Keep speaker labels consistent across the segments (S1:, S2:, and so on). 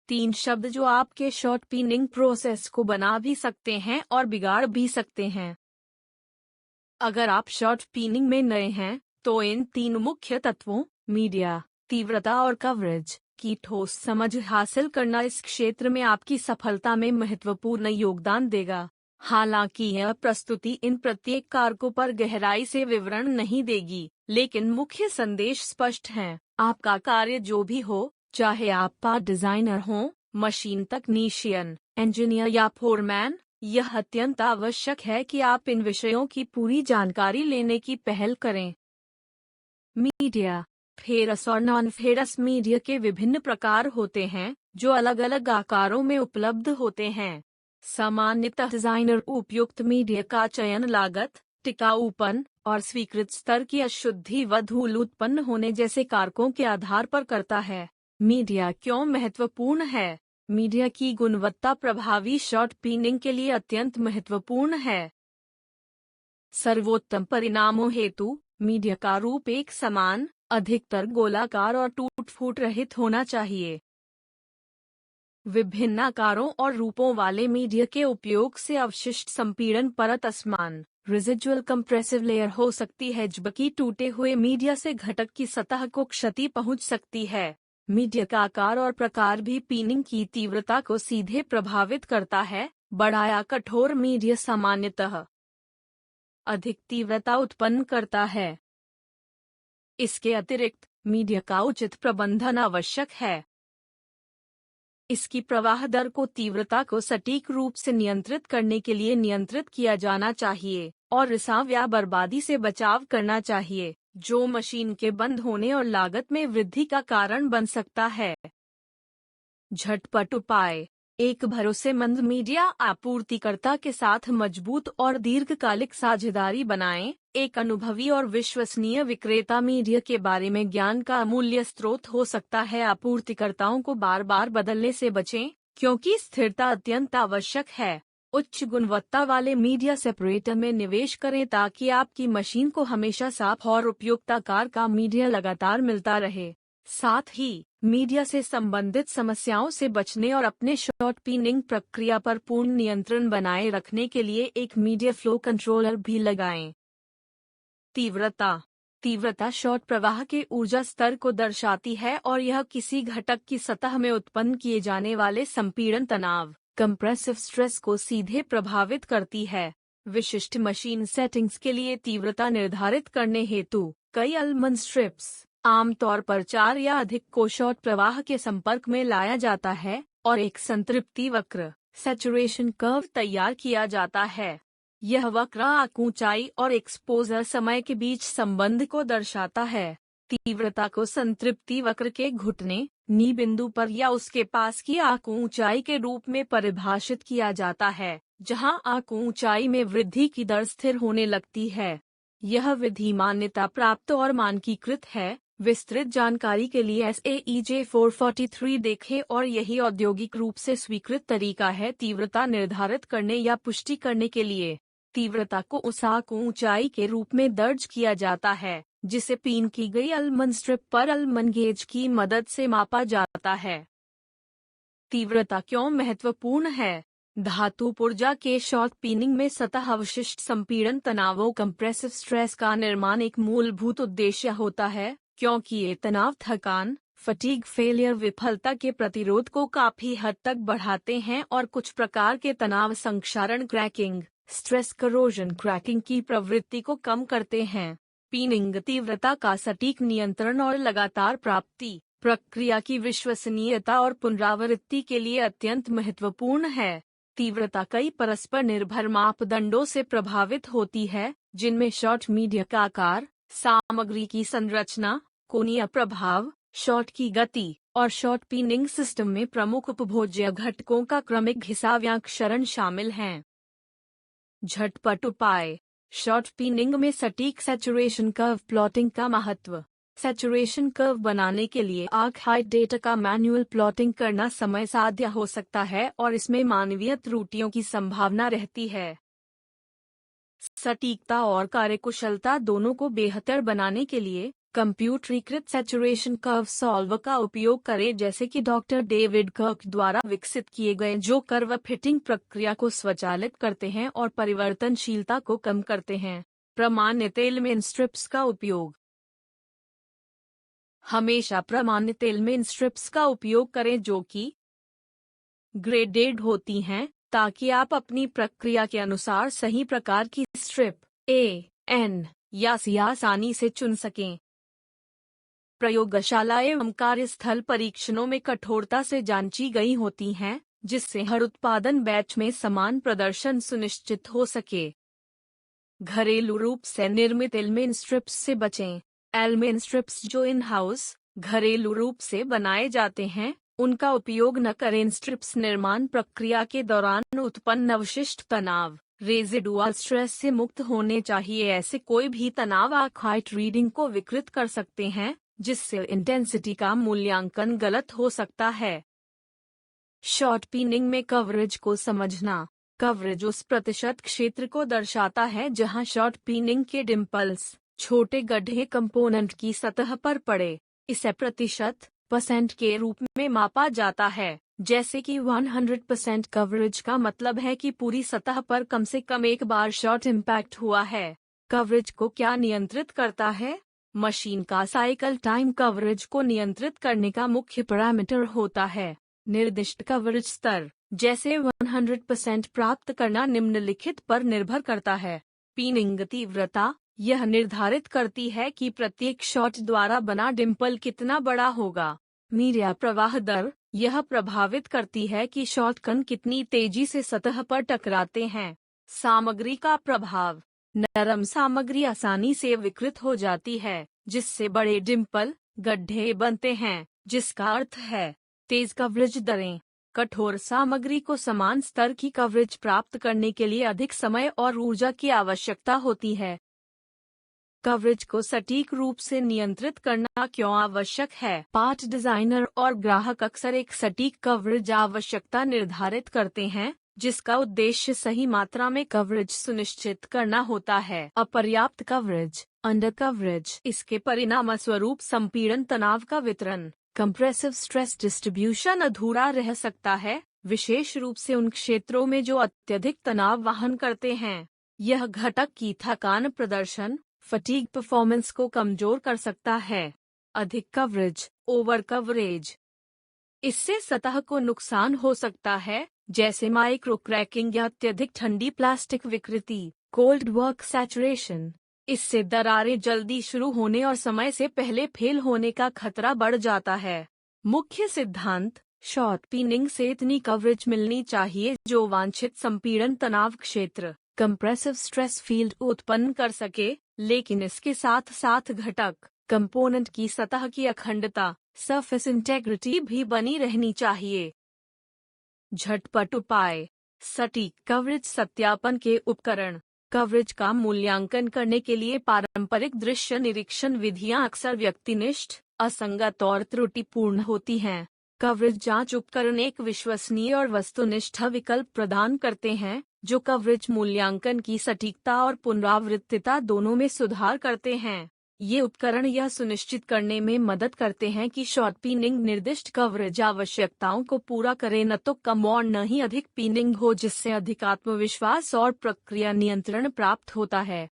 S1: तीन शब्द जो आपके शॉर्ट पिनिंग प्रोसेस को बना भी सकते हैं और बिगाड़ भी सकते हैं। अगर आप शॉर्ट पिनिंग में नए हैं तो इन तीन मुख्य तत्वों मीडिया, तीव्रता और कवरेज की ठोस समझ हासिल करना इस क्षेत्र में आपकी सफलता में महत्वपूर्ण योगदान देगा। हालांकि यह प्रस्तुति इन प्रत्येक कारकों पर गहराई से विवरण नहीं देगी, लेकिन मुख्य संदेश स्पष्ट हैं। आपका कार्य जो भी हो, चाहे आप पार्ट डिजाइनर हों, मशीन तकनीशियन, इंजीनियर या फोरमैन, यह अत्यंत आवश्यक है कि आप इन विषयों की पूरी जानकारी लेने की पहल करें। मीडिया, फेरस और नॉन फेरस मीडिया के विभिन्न प्रकार होते हैं जो अलग अलग आकारों में उपलब्ध होते हैं। सामान्यतः डिजाइनर उपयुक्त मीडिया का चयन लागत, टिकाऊपन और स्वीकृत स्तर की अशुद्धि व धूल उत्पन्न होने जैसे कारकों के आधार पर करता है। मीडिया क्यों महत्वपूर्ण है? मीडिया की गुणवत्ता प्रभावी शॉर्ट पिनिंग के लिए अत्यंत महत्वपूर्ण है। सर्वोत्तम परिणामों हेतु मीडिया का रूप एक समान, अधिकतर गोलाकार और टूट-फूट रहित होना चाहिए। विभिन्न आकारों और रूपों वाले मीडिया के उपयोग से अवशिष्ट संपीड़न परत असमान, रेजिडुअल कंप्रेसिव लेयर हो सकती है, जबकि टूटे हुए मीडिया से घटक की सतह को क्षति पहुंच सकती है। मीडिया का आकार और प्रकार भी पिनिंग की तीव्रता को सीधे प्रभावित करता है। बड़ा या कठोर मीडिया सामान्यतः अधिक तीव्रता उत्पन्न करता है। इसके अतिरिक्त मीडिया का उचित प्रबंधन आवश्यक है। इसकी प्रवाह दर को तीव्रता को सटीक रूप से नियंत्रित करने के लिए नियंत्रित किया जाना चाहिए और रिसाव या बर्बादी से बचाव करना चाहिए, जो मशीन के बंद होने और लागत में वृद्धि का कारण बन सकता है। झटपट उपाय: एक भरोसेमंद मीडिया आपूर्तिकर्ता के साथ मजबूत और दीर्घकालिक साझेदारी बनाएं। एक अनुभवी और विश्वसनीय विक्रेता मीडिया के बारे में ज्ञान का अमूल्य स्रोत हो सकता है। आपूर्तिकर्ताओं को बार बार बदलने से बचें, क्योंकि स्थिरता अत्यंत आवश्यक है। उच्च गुणवत्ता वाले मीडिया सेपरेटर में निवेश करें ताकि आपकी मशीन को हमेशा साफ और उपयुक्त आकार का मीडिया लगातार मिलता रहे। साथ ही मीडिया से संबंधित समस्याओं से बचने और अपने शॉर्ट पिनिंग प्रक्रिया पर पूर्ण नियंत्रण बनाए रखने के लिए एक मीडिया फ्लो कंट्रोलर भी लगाएं। तीव्रता शॉर्ट प्रवाह के ऊर्जा स्तर को दर्शाती है और यह किसी घटक की सतह में उत्पन्न किए जाने वाले संपीड़न तनाव, कंप्रेसिव स्ट्रेस को सीधे प्रभावित करती है। विशिष्ट मशीन सेटिंग्स के लिए तीव्रता निर्धारित करने हेतु कई अलमंड स्ट्रिप्स, आमतौर पर 4 या अधिक को शॉर्ट प्रवाह के संपर्क में लाया जाता है और एक संतृप्ति वक्र, सैचुरेशन कर्व तैयार किया जाता है। यह वक्र आंख ऊंचाई और एक्सपोजर समय के बीच संबंध को दर्शाता है। तीव्रता को संतृप्ति वक्र के घुटने, नी बिंदु पर या उसके पास की आंख ऊंचाई के रूप में परिभाषित किया जाता है, जहां आंख ऊंचाई में वृद्धि की दर स्थिर होने लगती है। यह विधि मान्यता प्राप्त और मानकीकृत है। विस्तृत जानकारी के लिए SAEJ 443 देखें और यही औद्योगिक रूप से स्वीकृत तरीका है तीव्रता निर्धारित करने या पुष्टि करने के लिए। तीव्रता को उस आंख ऊंचाई के रूप में दर्ज किया जाता है जिसे पिन की गई अलमंड स्ट्रिप पर अलमंड गेज की मदद से मापा जाता है। तीव्रता क्यों महत्वपूर्ण है? धातु पुर्जा के शॉर्ट पिनिंग में सतह अवशिष्ट संपीड़न तनावों कंप्रेसिव स्ट्रेस का निर्माण एक मूलभूत उद्देश्य होता है, क्योंकि ये तनाव थकान, फटीग, फेलियर, विफलता के प्रतिरोध को काफी हद तक बढ़ाते हैं और कुछ प्रकार के तनाव संक्षारण, क्रैकिंग, स्ट्रेस करोजन क्रैकिंग की प्रवृत्ति को कम करते हैं। पिनिंग तीव्रता का सटीक नियंत्रण और लगातार प्राप्ति प्रक्रिया की विश्वसनीयता और पुनरावृत्ति के लिए अत्यंत महत्वपूर्ण है। तीव्रता कई परस्पर निर्भर मापदंडों से प्रभावित होती है, जिनमें शॉर्ट मीडिया का आकार, सामग्री की संरचना, कोणीय प्रभाव, शॉर्ट की गति और शॉर्ट पिनिंग सिस्टम में प्रमुख उपभोज्य घटकों का क्रमिक हिसाबांकन शामिल हैं। झटपट उपाय: शॉर्ट पिनिंग में सटीक सैचुरेशन कर्व प्लॉटिंग का महत्व। सैचुरेशन कर्व बनाने के लिए आर्काइव डेटा का मैन्युअल प्लॉटिंग करना समय साध्य हो सकता है और इसमें मानवीय त्रुटियों की संभावना रहती है। सटीकता और कार्यकुशलता दोनों को बेहतर बनाने के लिए कंप्यूटरीकृत सैचुरेशन कर्व सॉल्वर का उपयोग करें, जैसे कि डॉक्टर डेविड कर्क द्वारा विकसित किए गए, जो कर्व फिटिंग प्रक्रिया को स्वचालित करते हैं और परिवर्तनशीलता को कम करते हैं। प्रमाणित एलिमेंट स्ट्रिप्स का उपयोग। हमेशा प्रमाणित एलिमेंट स्ट्रिप्स का उपयोग करें जो कि ग्रेडेड होती हैं, ताकि आप अपनी प्रक्रिया के अनुसार सही प्रकार की स्ट्रिप A, N या C आसानी से चुन सकें। प्रयोगशाला एवं कार्यस्थल परीक्षणों में कठोरता से जांची गई होती हैं, जिससे हर उत्पादन बैच में समान प्रदर्शन सुनिश्चित हो सके। घरेलू रूप से निर्मित एलिमेंट स्ट्रिप्स से बचें। एलिमेंट स्ट्रिप्स जो इन हाउस घरेलू रूप से बनाए जाते हैं, उनका उपयोग न करें। स्ट्रिप्स निर्माण प्रक्रिया के दौरान उत्पन्न अवशिष्ट तनाव रेजिडुअल स्ट्रेस से मुक्त होने चाहिए। ऐसे कोई भी तनाव आर्काइट रीडिंग को विकृत कर सकते हैं, जिससे इंटेंसिटी का मूल्यांकन गलत हो सकता है। शॉर्ट पिनिंग में कवरेज को समझना। कवरेज उस प्रतिशत क्षेत्र को दर्शाता है जहां शॉर्ट पिनिंग के डिम्पल्स, छोटे गड्ढे कंपोनेंट की सतह पर पड़े। इसे %% के रूप में मापा जाता है, जैसे कि 100% कवरेज का मतलब है कि पूरी सतह पर कम से कम एक बार शॉर्ट इम्पैक्ट हुआ है। कवरेज को क्या नियंत्रित करता है? मशीन का साइकिल टाइम कवरेज को नियंत्रित करने का मुख्य पैरामीटर होता है। निर्दिष्ट कवरेज स्तर, जैसे 100% प्राप्त करना, निम्नलिखित पर निर्भर करता है। पिनिंग तीव्रता, यह निर्धारित करती है कि प्रत्येक शॉट द्वारा बना डिम्पल कितना बड़ा होगा। मीडिया प्रवाह दर, यह प्रभावित करती है कि शॉट कण कितनी तेजी से सतह पर टकराते हैं। सामग्री का प्रभाव, नरम सामग्री आसानी से विकृत हो जाती है, जिससे बड़े डिम्पल गड्ढे बनते हैं, जिसका अर्थ है तेज कवरेज दरें। कठोर सामग्री को समान स्तर की कवरेज प्राप्त करने के लिए अधिक समय और ऊर्जा की आवश्यकता होती है। कवरेज को सटीक रूप से नियंत्रित करना क्यों आवश्यक है? पार्ट डिजाइनर और ग्राहक अक्सर एक सटीक कवरेज आवश्यकता निर्धारित करते हैं, जिसका उद्देश्य सही मात्रा में कवरेज सुनिश्चित करना होता है। अपर्याप्त कवरेज, अंडर कवरेज, इसके परिणामस्वरूप संपीड़न तनाव का वितरण, कंप्रेसिव स्ट्रेस डिस्ट्रीब्यूशन अधूरा रह सकता है, विशेष रूप से उन क्षेत्रों में जो अत्यधिक तनाव वहन करते हैं। यह घटक की थकान प्रदर्शन, फटीग परफॉर्मेंस को कमजोर कर सकता है। अधिक कवरेज, ओवर कवरेज, इससे सतह को नुकसान हो सकता है, जैसे माइक्रो क्रैकिंग या अत्यधिक ठंडी प्लास्टिक विकृति। कोल्ड वर्क सैचुरेशन, इससे दरारें जल्दी शुरू होने और समय से पहले फेल होने का खतरा बढ़ जाता है। मुख्य सिद्धांत, शॉर्ट पिनिंग से इतनी कवरेज मिलनी चाहिए जो वांछित संपीड़न तनाव क्षेत्र, कंप्रेसिव स्ट्रेस फील्ड उत्पन्न कर सके, लेकिन इसके साथ साथ घटक कंपोनेंट की सतह की अखंडता, सरफेस इंटेग्रिटी भी बनी रहनी चाहिए। झटपट उपाय, सटीक कवरेज सत्यापन के उपकरण। कवरेज का मूल्यांकन करने के लिए पारंपरिक दृश्य निरीक्षण विधियां अक्सर व्यक्तिनिष्ठ, असंगत और त्रुटिपूर्ण होती हैं। कवरेज जांच उपकरण एक विश्वसनीय और वस्तुनिष्ठ विकल्प प्रदान करते हैं, जो कवरेज मूल्यांकन की सटीकता और पुनरावृत्तिता दोनों में सुधार करते हैं। ये उपकरण यह सुनिश्चित करने में मदद करते हैं कि शॉर्ट पिनिंग निर्दिष्ट कवरेज आवश्यकताओं को पूरा करे, न तो कम और न ही अधिक पिनिंग हो, जिससे अधिक आत्मविश्वास और प्रक्रिया नियंत्रण प्राप्त होता है।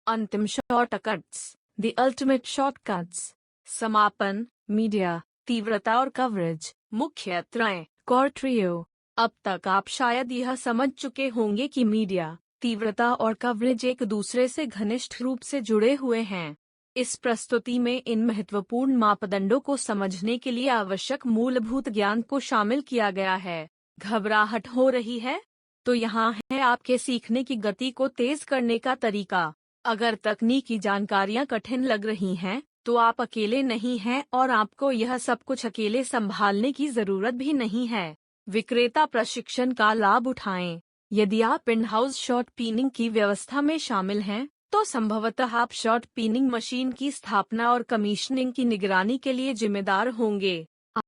S1: अंतिम शॉर्टकट्स, द अल्टीमेट शॉर्टकट्स। समापन, मीडिया, तीव्रता और कवरेज, मुख्य त्रय, कोर ट्रियो। अब तक आप शायद यह समझ चुके होंगे कि मीडिया, तीव्रता और कवरेज एक दूसरे से घनिष्ठ रूप से जुड़े हुए हैं। इस प्रस्तुति में इन महत्वपूर्ण मापदंडों को समझने के लिए आवश्यक मूलभूत ज्ञान को शामिल किया गया है। घबराहट हो रही है? तो यहाँ है आपके सीखने की गति को तेज करने का तरीका। अगर तकनीकी जानकारियाँ कठिन लग रही हैं, तो आप अकेले नहीं हैं और आपको यह सब कुछ अकेले संभालने की जरूरत भी नहीं है। विक्रेता प्रशिक्षण का लाभ उठाएं। यदि आप इन हाउस शॉर्ट पिनिंग की व्यवस्था में शामिल हैं, तो संभवतः आप शॉर्ट पिनिंग मशीन की स्थापना और कमीशनिंग की निगरानी के लिए जिम्मेदार होंगे।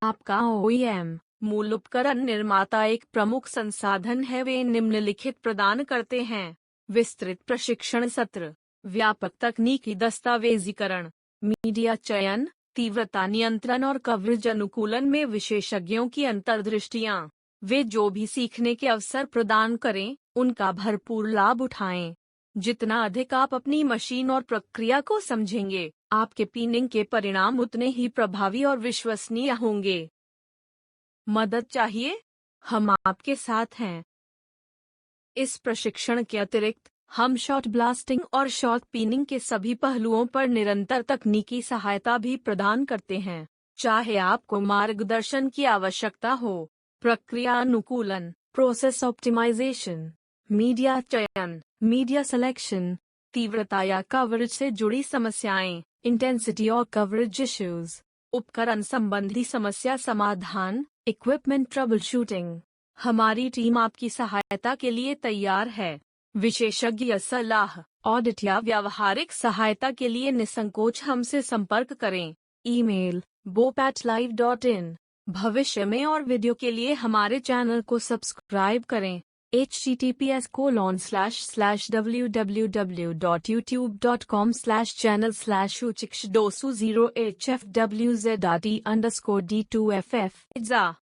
S1: आपका OEM, मूल उपकरण निर्माता, एक प्रमुख संसाधन है। वे निम्नलिखित प्रदान करते हैं: विस्तृत प्रशिक्षण सत्र, व्यापक तकनीकी दस्तावेजीकरण, मीडिया चयन, तीव्रता नियंत्रण और कवरेज अनुकूलन में विशेषज्ञों की अंतर्दृष्टियां। वे जो भी सीखने के अवसर प्रदान करें, उनका भरपूर लाभ उठाएं। जितना अधिक आप अपनी मशीन और प्रक्रिया को समझेंगे, आपके पीनिंग के परिणाम उतने ही प्रभावी और विश्वसनीय होंगे। मदद चाहिए? हम आपके साथ हैं। इस प्रशिक्षण के अतिरिक्त हम शॉट ब्लास्टिंग और शॉट पीनिंग के सभी पहलुओं पर निरंतर तकनीकी सहायता भी प्रदान करते हैं। चाहे आपको मार्गदर्शन की आवश्यकता हो, प्रक्रिया अनुकूलन, प्रोसेस ऑप्टिमाइजेशन, मीडिया चयन, मीडिया सिलेक्शन, तीव्रता या कवरेज से जुड़ी समस्याएं, इंटेंसिटी और कवरेज इश्यूज, उपकरण संबंधी समस्या समाधान, इक्विपमेंट ट्रबल शूटिंग, हमारी टीम आपकी सहायता के लिए तैयार है। विशेषज्ञ सलाह, ऑडिट या व्यावहारिक सहायता के लिए निसंकोच हमसे संपर्क करें। Email bop@live.in। भविष्य में और वीडियो के लिए हमारे चैनल को सब्सक्राइब करें। https://www.youtube.com/channel/uchiksdosu0hfwz.e_d2ff